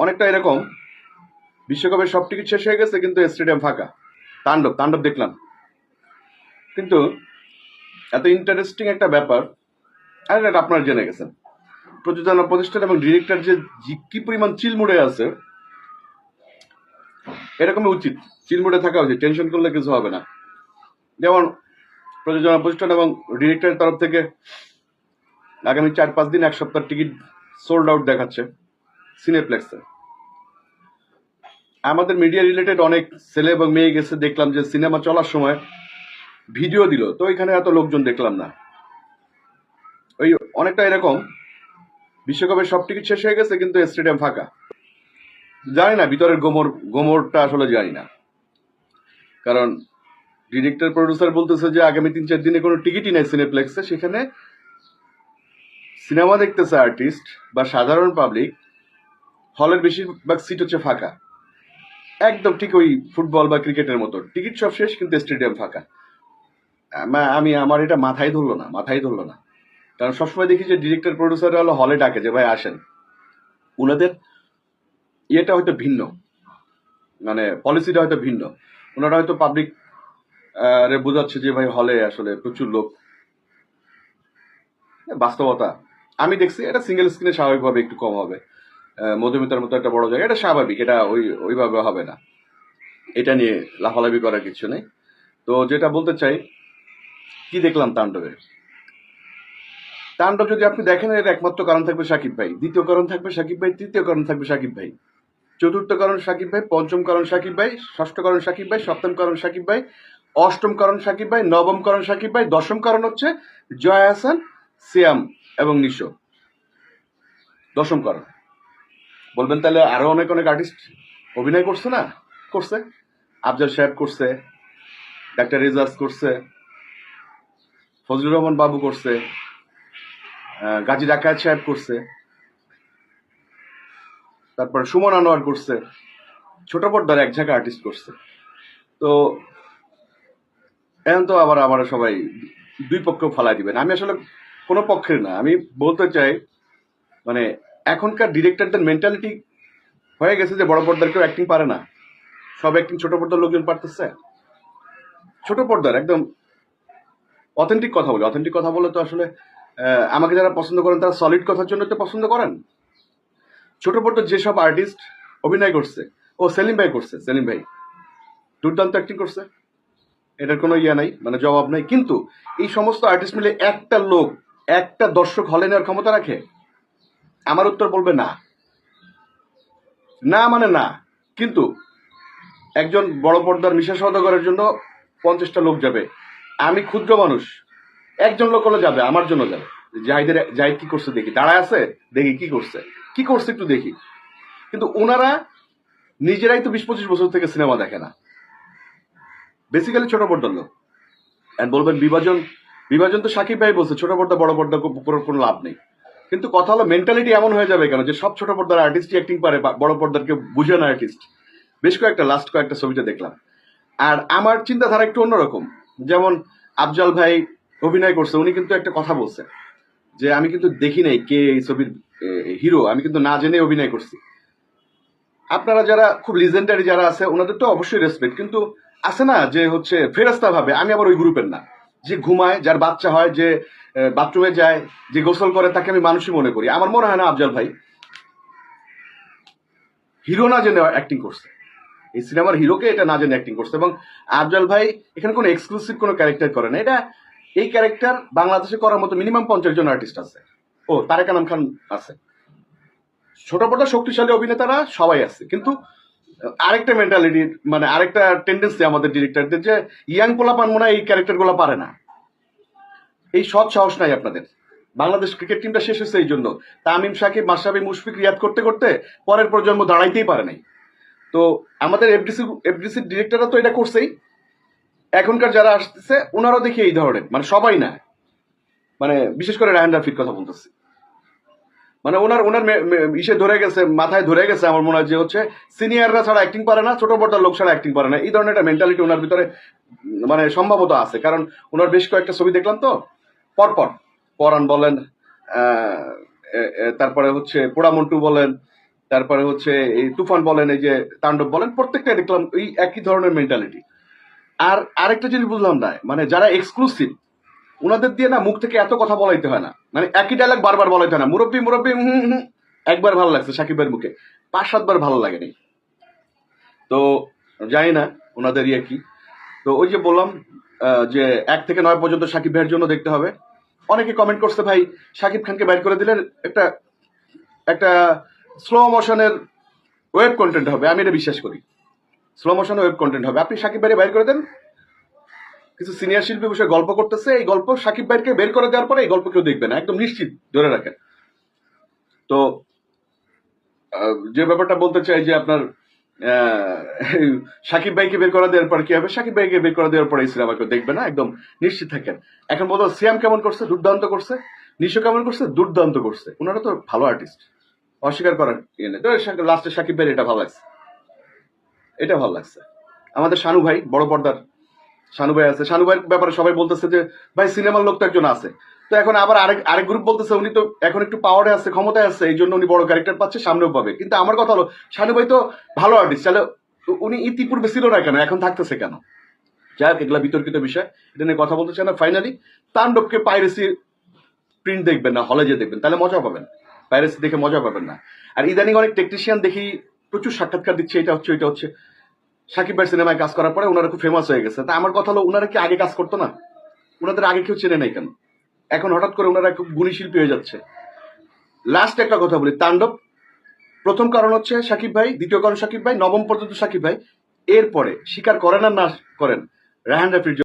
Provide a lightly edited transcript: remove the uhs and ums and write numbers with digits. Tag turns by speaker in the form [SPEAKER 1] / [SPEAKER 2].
[SPEAKER 1] অনেকটা এরকম বিশ্বকাপের সব টিকিট শেষ হয়ে গেছে কিন্তু স্টেডিয়াম ফাঁকা। তাণ্ডব তাণ্ডব দেখলাম। কিন্তু এত ইন্টারেস্টিং একটা ব্যাপার, আর এটা আপনারা জেনে গেছেন, প্রযোজনা প্রতিষ্ঠান এবং ডিরেক্টর যে কি পরিমাণ চিলমুড়ে আছে, এরকমই উচিত, চিলমুড়ে থাকা উচিত, টেনশন করলে কিছু হবে না। যেমন প্রযোজনা প্রতিষ্ঠান এবং ডিরেক্টরের তরফ থেকে আগামী 4-5 দিন, এক সপ্তাহ টিকিট সোল্ড আউট দেখাচ্ছে সিনেপ্লেক্সে। আমাদের মিডিয়া রিলেটেড অনেক ছেলে এবং মেয়ে গেছে, দেখলাম যে সিনেমা চলার সময় ভিডিও দিল, তো ওইখানে এত লোকজন দেখলাম না। ওই অনেকটা এরকম বিশ্বকাপের সব টিকিট শেষ হয়ে গেছে কিন্তু স্টেডিয়াম ফাঁকা। জানি না ভিতরের গোমরটা আসলে জানি না, কারণ ডিরেক্টর প্রডিউসার বলতেছে যে আগামী 3-4 দিনে কোনো টিকিটই নাই সিনেপ্লেক্সে। সেখানে সিনেমা দেখতেছে আর্টিস্ট বা সাধারণ পাবলিক, হলের বেশিরভাগ সিট হচ্ছে ফাঁকা, একদম ঠিক ওই ফুটবল বা ক্রিকেটের মতো, টিকিট সব শেষ কিন্তু স্টেডিয়াম ফাঁকা। আমার এটা মাথায় ধরলো না। কারণ সবসময় দেখি যে ডিরেক্টর প্রডিউসাররা হলো হলে ডাকে যে ভাই আসেন, ওনাদের ইয়েটা হয়তো ভিন্ন, মানে পলিসিটা হয়তো ভিন্ন। ওনারা হয়তো পাবলিক রে বোঝাচ্ছে যে ভাই হলে আসলে প্রচুর লোক। বাস্তবতা আমি দেখছি এটা সিঙ্গেল স্ক্রিনে স্বাভাবিকভাবে একটু কম হবে, মধুমিতার মতো একটা বড় জায়গা, এটা স্বাভাবিক, এটা ওইভাবে হবে না, এটা নিয়ে লাফালাফি করার কিছু নেই। তো যেটা বলতে চাই, কি দেখলাম তাণ্ডবে, তাণ্ডব যদি আপনি দেখেন, এর একমাত্র কারণ থাকবে সাকিব ভাই, দ্বিতীয় কারণ থাকবে সাকিব ভাই, তৃতীয় কারণ থাকবে সাকিব ভাই, চতুর্থ কারণ সাকিব ভাই, পঞ্চম কারণ সাকিব ভাই, ষষ্ঠ কারণ সাকিব ভাই, সপ্তম কারণ সাকিব ভাই, অষ্টম কারণ সাকিব ভাই, নবম কারণ সাকিব ভাই, দশম কারণ হচ্ছে জয়া হাসান, সিয়াম এবং নিশো। দশম কারণ বলবেন তাহলে আরো অনেক অনেক আর্টিস্ট অভিনয় করছে না? করছে, আফজাল সাহেব করছে, ডাক্তার রেজাজ করছে, ফজলুর রহমান বাবু করছে, গাজী ডাকাত সাহেব করছে, তারপর সুমন আনোয়ার করছে, ছোট পর্দার এক ঝাঁকা আর্টিস্ট করছে। তো এখন তো আবার সবাই দুই পক্ষ ফালাই দিবেন। আমি আসলে কোনো পক্ষের না, আমি বলতে চাই মানে এখনকার ডিরেক্টরদের মেন্টালিটি হয়ে গেছে যে বড় পর্দার কেউ অ্যাক্টিং পারে না, সব অ্যাক্টিং ছোট পর্দার লোকজন পারতেছে। ছোট পর্দার একদম অথেন্টিক কথা বলে, অথেন্টিক কথা বলে তো আসলে আমাকে যারা পছন্দ করেন তারা সলিড কথার জন্য তো পছন্দ করেন। ছোট পর্দার যেসব আর্টিস্ট অভিনয় করছে, ও সেলিম ভাই করছে, সেলিম ভাই দুর্দান্ত অ্যাক্টিং করছে, এটার কোনো ইয়া নাই, মানে জবাব নাই। কিন্তু এই সমস্ত আর্টিস্ট মিলে একটা লোক, একটা দর্শক হলে নেওয়ার ক্ষমতা রাখে? আমার উত্তর বলবে না, না মানে না। কিন্তু একজন বড় পর্দার মিশা সওদাগরের জন্য 50টা লোক যাবে, আমি ক্ষুদ্র মানুষ, একজন লোক হলে যাবে, আমার জন্য যাবে। জাহিদ কি করছে দেখি, দাঁড়ায় আছে দেখি কি করছে একটু দেখি। কিন্তু ওনারা নিজেরাই তো 20-25 বছর থেকে সিনেমা দেখে না, বেসিক্যালি ছোট পর্দার লোক। বলবেন বিভাজন তো সাকিব ভাই বলছে, ছোট পর্দা বড় পর্দা উপর কোনো লাভ নেই। কিন্তু কথা হলো মেন্টালিটি এমন হয়ে যাবে কেন যে সব ছোট পর্দার আর্টিস্টই অ্যাক্টিং পারে, বড় পর্দার কেউ বুঝে না আর্টিস্ট। বেশ লাস্ট কয়েকটা ছবিতে দেখলাম। আর আমার চিন্তাধারা একটু অন্যরকম। যেমন আফজাল ভাই অভিনয় করছে, উনি কিন্তু একটা কথা বলছে যে আমি কিন্তু দেখি নাই কে এই ছবির হিরো, আমি কিন্তু না জেনে অভিনয় করছি। আপনারা যারা খুব লিজেন্ডারি যারা আছে ওনাদের তো অবশ্যই রেসপেক্ট, কিন্তু আছে না যে হচ্ছে ফেরেস্তা ভাবে, আমি আবার ওই গ্রুপের না। যে ঘুমায়, যার বাচ্চা হয়, যে বাথরুমে যায়, যে গোসল করে, তাকে আমি মানুষই মনে করি। আমার মনে হয় না আফজাল ভাই হিরো না জেনে অ্যাক্টিং করছে, এই সিনেমার হিরোকে এটা না জেনে অ্যাক্টিং করছে। এবং আফজাল ভাই এখানে কোনো এক্সক্লুসিভ কোনো ক্যারেক্টার করে না, এটা এই ক্যারেক্টার বাংলাদেশে করার মতো মিনিমাম 50 জন আর্টিস্ট আছে। ও তারেক আনাম খান আছে, ছোট বড় শক্তিশালী অভিনেতারা সবাই আছে। কিন্তু আরেকটা মেন্টালিটি, মানে আরেকটা টেন্ডেন্সি আমাদের ডিরেক্টরদের, যে ইয়াং পোলাপান মনে হয় এই ক্যারেক্টার গুলো পারে না। এই সৎ সাহস নাই আপনাদের। বাংলাদেশ ক্রিকেট টিমটা শেষ হয়েছে এই জন্য, তামিম, সাকিব, মাশরাফি, মুশফিক রিয়াদ করতে করতে পরের প্রজন্ম দাঁড়াইতেই পারে নাই। তো আমাদের এফডিসি ডিরেক্টররা তো এটা করছেই, এখনকার যারা আসতেছে ওনারাও দেখি এই ধরনের, মানে সবাই না, মানে বিশেষ করে রায়হান রাফির কথা বলতেছি, মানে ওনার ইসে ধরে গেছে, মাথায় ধরে গেছে আমার মনে হয় যে হচ্ছে সিনিয়ররা ছাড়া অ্যাক্টিং পারে না, ছোট বড় লোক ছাড়া অ্যাক্টিং পারে না, এই ধরনের একটা মেন্টালিটি ওনার ভিতরে মানে সম্ভবত আছে। কারণ ওনার বেশ কয়েকটা ছবি দেখলাম তো, পরপর পরাণ বলেন, তারপরে হচ্ছে পোড়ামন্টু বলেন, তারপরে হচ্ছে এই তুফান বলেন, এই যে তাণ্ডব বলেন, প্রত্যেকটা দেখলাম এই একই ধরনের মেন্টালিটি। আর আরেকটা জিনিস বুঝলাম না, মানে যারা এক্সক্লুসিভ ওনাদের দিয়ে না মুখ থেকে এত কথা বলাইতে হয় না, মানে একই ডায়লগ বারবার বলাইতে হয় না। মুরব্বী মুরব্বী একবার ভালো লাগছে সাকিব ভাইয়ের মুখে, 5-7 বার ভালো লাগেনি। তো জানি না ওনাদের ইয়ে কি। তো ওই যে বললাম যে 1 থেকে 9 পর্যন্ত সাকিব ভাইয়ের জন্য দেখতে হবে। অনেকে কমেন্ট করছে ভাই সাকিব খানকে বাইর করে দিলে একটা একটা স্লো মোশনের ওয়েব কন্টেন্ট হবে। আমি এটা বিশ্বাস করি, স্লো মোশনে ওয়েব কন্টেন্ট হবে। আপনি সাকিব ভাইয়ের বাইর করে দেন, কিছু সিনিয়র শিল্পী বসে গল্প করতেছে, এই গল্প সাকিব ভাইকে বের করে দেওয়ার পরে এই গল্প কেউ দেখবে না, একদম নিশ্চিত ধরে রাখেন। তো যে ব্যাপারটা বলতে চাই যে আপনার সাকিব ভাইকে বের করে দেওয়ার পর কি হবে, সাকিব ভাইকে বের করে দেওয়ার পরে এই সিনেমা কেউ দেখবে না, একদম নিশ্চিত থাকেন। এখন বলতো সিয়াম কেমন করছে, দুর্দান্ত করছে। নিশো কেমন করছে, দুর্দান্ত করছে। ওনারা তো ভালো আর্টিস্ট, অস্বীকার করার ইয়ে নেই। তো লাস্টে সাকিব ভাইয়ের এটা ভালো লাগছে, এটা ভালো লাগছে। আমাদের শানু ভাই, বড় পর্দার শানু ভাই আছে, শানু ভাইয়ের ব্যাপারে সবাই বলতেছে যে ভাই সিনেমার লোক তো একজন আছে। তো এখন আবার আরেক গ্রুপ বলতেছে উনি তো এখন একটু পাওয়ারে আছে, ক্ষমতায় আছে, এই জন্য উনি বড় ক্যারেক্টার পাচ্ছে, সামনেও পাবে। কিন্তু আমার কথা হলো শানু ভাই তো ভালো আর্টিস্ট, তাহলে উনি ইতিপূর্বে ছিল না কেন, এখন থাকতেছে কেন? যাই হোক, এগুলা বিতর্কিত বিষয়, এটা নিয়ে কথা বলতে চাই না। ফাইনালি তাণ্ডবকে পাইরেসি প্রিন্ট দেখবেন না, হলে যে দেখবেন, তাহলে মজা পাবেন। পাইরেসি দেখে মজা পাবেন না। আর ইদানিং অনেক টেকনিশিয়ান দেখি প্রচুর সাক্ষাৎকার দিচ্ছে, এটা হচ্ছে ওইটা হচ্ছে। সাকিব ভাই সিনেমায় কাজ করার পরে ওনারা খুব ফেমাস হয়ে গেছে। তা আমার কথা হলো ওনারা কি আগে কাজ করতো না? ওনাদের আগে কেউ চেনে নাই কেন? এখন হঠাৎ করে ওনারা খুব গুণী শিল্পী হয়ে যাচ্ছে। লাস্ট একটা কথা বলি, তাণ্ডব প্রথম কারণ হচ্ছে সাকিব ভাই, দ্বিতীয় কারণ সাকিব ভাই, নবম পর্যন্ত সাকিব ভাই। এরপরে স্বীকার করেন আর না করেন, রায়হান রাফির